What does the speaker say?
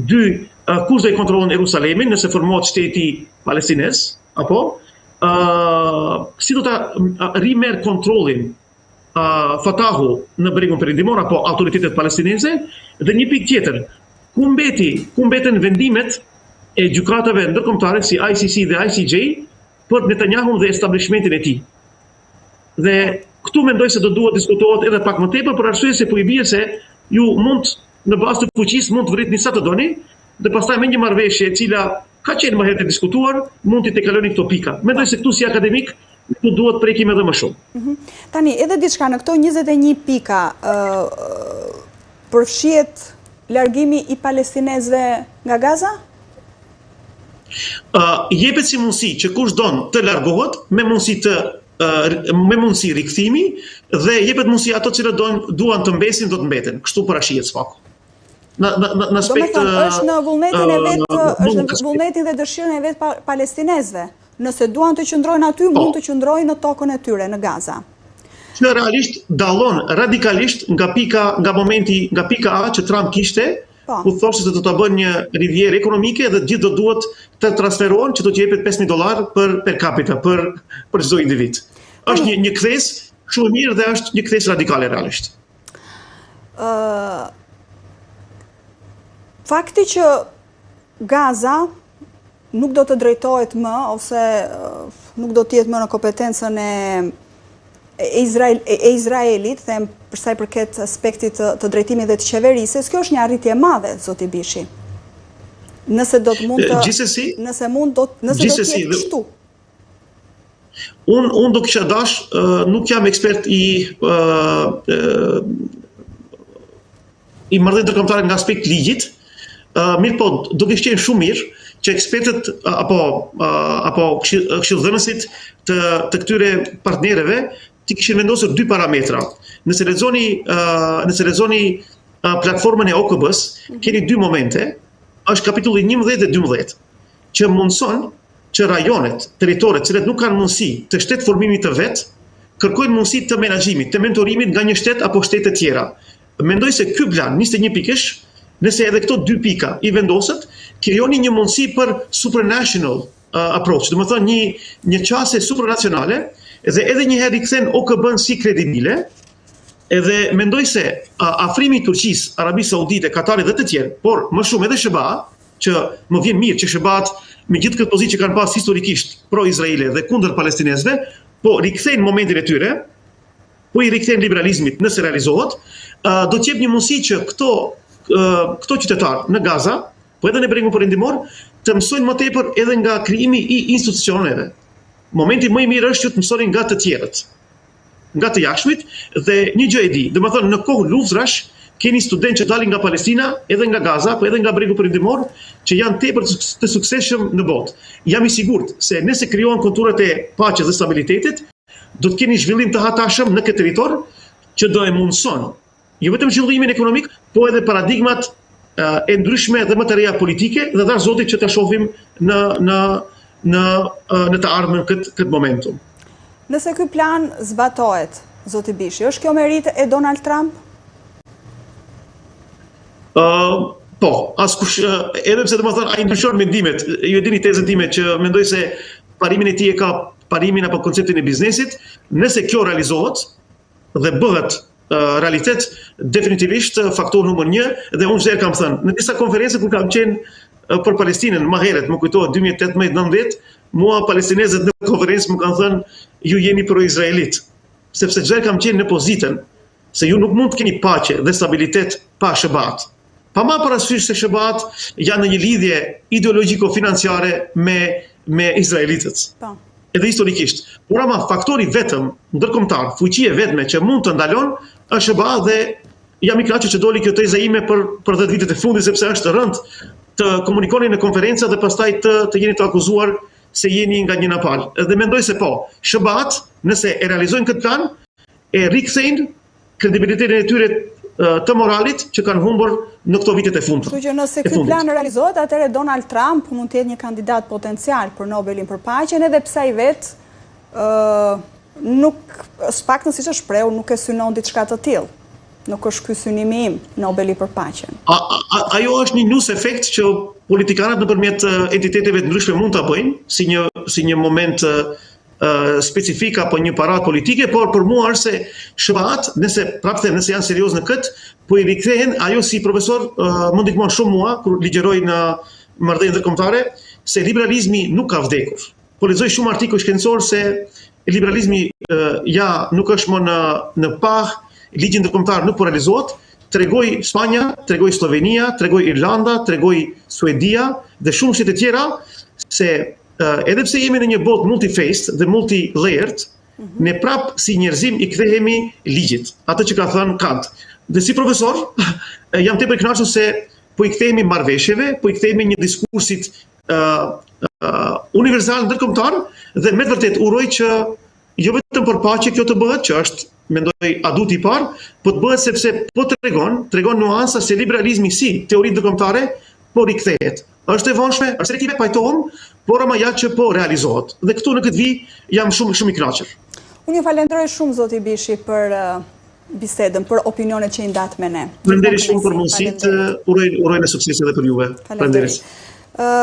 dy, kush do i kontrollon Jerusalemin nëse formohet shteti palestinez, apo si do ta rimerr kontrollin Fatahu në bregun perëndimor apo autoritetet palestineze, dhe një pikë tjetër, ku mbeten vendimet e gjykatave ndërkombëtare si ICC dhe ICJ për Netanyahu dhe establishmentin e tij. Dhe këtu mendoj se do duhet diskutohet edhe pak më tepër, për arsye se po i bie se ju mund në bazë të fuqisë mund të vritni sa të doni, dhe pastaj me një marrëveshje e cila ka qenë më herët e diskutuar, mund të kaloni këto pika. Mendoj se këtu si akademik këtu duhet prekim edhe më shumë. Tani, edhe diçka në këto 21 pika përfshihet largimi i palestinezëve nga Gaza? Jepet si mundësi që kush don të largohet me mundësi rikthimi, dhe jepet mundësi ato që duan të mbesin do të mbeten. Kështu parashihet spaku. Në aspekt është në vullnetin e vet, është në vullnetin dhe dëshirën e vet palestinezëve. Nëse duan të qëndrojnë aty, mund të qëndrojnë në tokën e tyre në Gaza. Që realisht dallon radikalisht nga pika A që Trump kishte, ku thoshte se do të bënë një rivjerë ekonomike dhe gjithë do duhet të transferohen që do të jepet $5,000 per capita për çdo individ. Është një kthes shumë mirë dhe është një kthes radikale realisht. Fakti që Gaza nuk do të drejtohet më ose nuk do të jetë më në kompetencën e Izraelit, them për sa i përket aspektit të drejtimit dhe të qeverisjes, kjo është një arritje e madhe, zoti Bishi. Nëse do të mund të nëse do të jetë kështu. Unë do kisha dash, nuk jam ekspert i marrëdhënieve ndërkombëtare nga aspekti ligjit, mirë po do të qenë shumë mirë që ekspertët apo këshillëdhënësit të këtyre partnerëve ti kishin vendosur dy parametra. Nëse lexoni platformën e OKB-s, keni dy momente, është kapitulli 11 dhe 12, që mundson që rajonet, territoret, që nuk kanë mundësi të shtet formimit të vet, kërkojnë mundësi të menaxhimit, të mentorimit nga një shtet apo shtete tjera. Mendoj se ky plan 21 pikësh, nëse edhe këto dy pika i vendoset, krijoni një mundësi për supranational approach, do të thonë një qasje supranacionale, dhe edhe një herë i kthen OKB-n si kredibile, edhe mendoj se afrimi i Turqisë, Arabisë Saudite, Katarit dhe të tjerë, por më shumë edhe SBA, që më vjen mirë që SBA-t me gjithë këtë pozitë që kanë pas historikisht pro-izraele dhe kundër palestinezëve, po rikthejnë momentin e tyre, po i rikthejnë liberalizmit nëse realizohet, do të jep një mundësi që këto qytetarë në Gaza, po edhe në bregun perëndimor, të mësojnë më tepër edhe nga krijimi i institucioneve. Momenti më i mirë është që të mësoni nga të tjerët, nga të jashtmit, dhe një gjë e di, domethënë në kohë luftrash keni studentë që dalin nga Palestina, edhe nga Gaza, po edhe nga bregu perëndimor, që janë tepër të suksesshëm në botë. Jam i sigurt se nëse krijohen konturat e paqes dhe stabilitetit, do të keni zhvillim të hatashëm në këtë territor që do e mundson jo vetëm zhvillimin ekonomik, po edhe paradigmat e ndryshme dhe më të reja politike, dhe dash Zotit që të shohim në të ardhmen këtë momentum. Nëse ky plan zbatohet, zoti Bishi, është kjo meritë e Donald Trump? Po, askush, edhe pse domethënë ai ndryshon mendimet, ju e dini tezën time që mendoj se parimin e tij e ka parimin apo konceptin e biznesit, nëse kjo realizohet dhe bëhet realitet, definitivisht faktor numër 1, dhe unë çdo herë kam thënë, në disa konferencë kur kam qenë për Palestinën më herët, më kujtohet 2018-19, mua palestinezët në konferencë më kanë thënë ju jeni pro-izraelit, sepse çdo herë kam qenë në pozitën se ju nuk mund të keni paqe dhe stabilitet pa SBA-t. Pa marrë parasysh se SBA-t janë në një lidhje ideologjiko-financiare me izraelitët. Edhe historikisht. Por ama faktori vetëm ndërkombëtar, fuqia vetme që mund të ndalon është SBA, dhe jam i kënaqur që doli kjo teza ime për 10 vitet e fundit, sepse është rënd të komunikoni në konferenca dhe pastaj të jeni të akuzuar se jeni nga një napal. Dhe mendoj se po, SBA-t, nëse e realizojnë këtë plan, e rikthejnë kredibilitetin e tyre të moralit që kanë humbur në këto vitet e fundit. Kështu që nëse ky plan realizohet, atëherë Donald Trump mund të jetë një kandidat potencial për Nobelin për paqen, edhe pse ai vet nuk, paktën siç është shprehur, nuk e synon diçka të tillë. Nuk është ky synimi im, Nobeli për paqen. Ajo është një nus efekt që politikanët nëpërmjet entiteteve të ndryshme mund ta bëjnë si një moment specifik apo një paradë politike, por për mua është se SBA-t, nëse janë serioz në këtë, po i rikthehen ajo si profesor më ndihmon shumë mua kur ligjeroj në marrëdhënie ndërkombëtare se liberalizmi nuk ka vdekur. Po lexoj shumë artikuj shkencor se liberalizmi nuk është më në pah, ligji ndërkombëtar nuk po realizohet. Tregoj Spanja, tregoj Slovenia, tregoj Irlanda, tregoj Suedia dhe shumë shtete tjera se edhe pse jemi në një botë multi-faced dhe multi-layered, ne prap si njerëzim i kthehemi ligjit, atë që ka thënë Kant. Dhe si profesor, jam tepër i kënaqur se po i kthehemi marrëveshjeve, po i kthehemi një diskursit universal ndërkombëtar dhe me të vërtet uroj që jo vetëm për paqe kjo të bëhet, që është mendoj aduti i parë, po të bëhet sepse po tregon nuanca se liberalizmi si teori ndërkombëtare po rikthehet. Është e vonshme, është selektive, pajtohem, por ama ja që po realizohet. Dhe këtu në këtë vit jam shumë i kënaqur. Unë ju falenderoj shumë zoti Bishi për bisedën, për opinionet që i ndat me ne. Faleminderit shumë për mundësitë, uroj në sukses edhe për juve. Faleminderit.